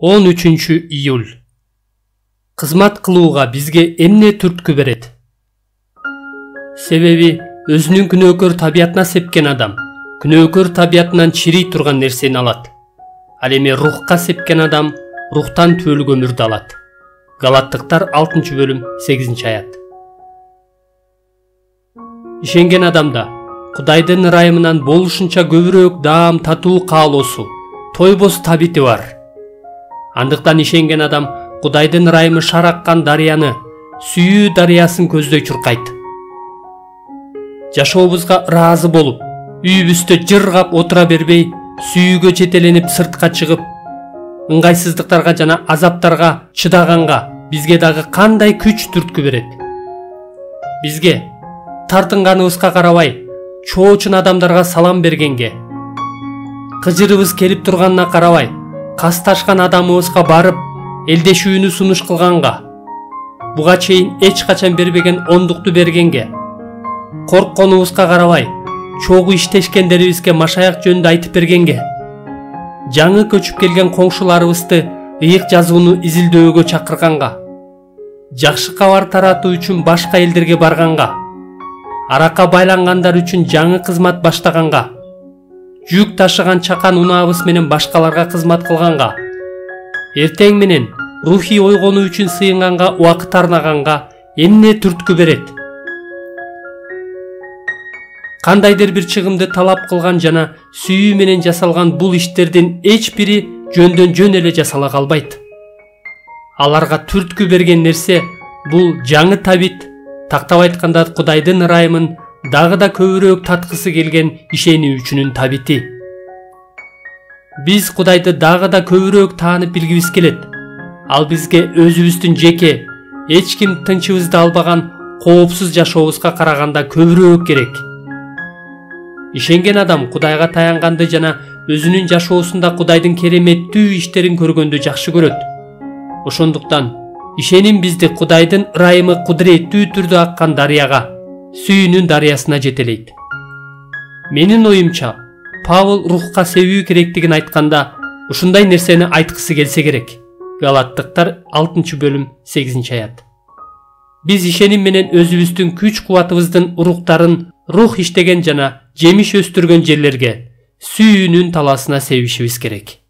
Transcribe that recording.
13-июль. Кызмат кылууга бизге эмне түрткү берет? Себеби өзүнүн күнөөкөр табиятына сепкен адам күнөөкөр табиятынан чирий турган нерсени алат. Ал эми рухка сепкен адам рухтан түбөлүк өмүрдү алат. Галаттыктар 6-8-аят. Ишенген адамда Кудайдын ырайымынан болушунча көбүрөөк даам татуу каалоосу, тойбос табити бар. Андыктан ишенген адам Кудайдын ырайымы шараккан дарыяны, сүйүү дарыясын көздөй чуркайт. Жашообузга ыраазы болуп, үйүбүздө жыргап отура бербей, сүйүүгө жетеленип сыртка чыгып, ыңгайсыздыктарга жана азаптарга чыдаганга бизге дагы кандай күч түрткү берет? Бизге тартынганыбызга карабай, чоочун адамдарга салам бергенге, кыжырыбыз келип турганына карабай, касташкан адамыбызга барып, элдешүүнү сунуш кылганга, буга чейин эч качан бербеген ондукту бергенге, коркконубузга карабай, чогуу иштешкендерибизге машаяк жөнүндө айтып бергенге, жаңы көчүп келген коңшуларыбызды ыйык жазууну изилдөөгө чакырганга, жакшы кабар таратуу үчүн башка элдерге барганга, аракка байлангандар үчүн жаңы кызмат баштаганга, жүк ташыган чакан унаабыз менен башкаларга кызмат кылганга, эртең менен рухий ойгонуу үчүн сыйынганга убакыт арнаганга эмне түрткү берет? Кандайдыр бир чыгымды талап кылган жана сүйүү менен жасалган бул иштердин эч бири жөндөн жөн эле жасала калбайт. Аларга түрткү берген нерсе бул жаңы табит, тактап айтканда Кудайдын ырайымын дагы да көбүрөөк таткысы келген ишенүүчүнүн табити. Биз Кудайды дагы да көбүрөөк таанып билгибиз келет. Ал бизге өзүбүздүн жеке, эч ким тынчыбызды албаган коопсуз жашообузга караганда көбүрөөк керек. Ишенген адам Кудайга таянганды жана өзүнүн жашоосунда Кудайдын кереметтүү иштерин көргөндү жакшы көрөт. Ошондуктан ишеним бизди Кудайдын ырайымы кудуреттүү түрдө аккан дарыяга, сүйүүнүн дарыясына жетелейт. Менин оюмча, Павыл рухка себүү керектигин айтканда, ушундай нерсени айткысы келсе керек. Галаттыктар 6-8-аят. Биз ишеним менен өзүбүздүн күч кубатыбыздын уруктарын рух иштеген жана жемиш өстүргөн жерлерге, сүйүүнүн талаасына себишибиз керек.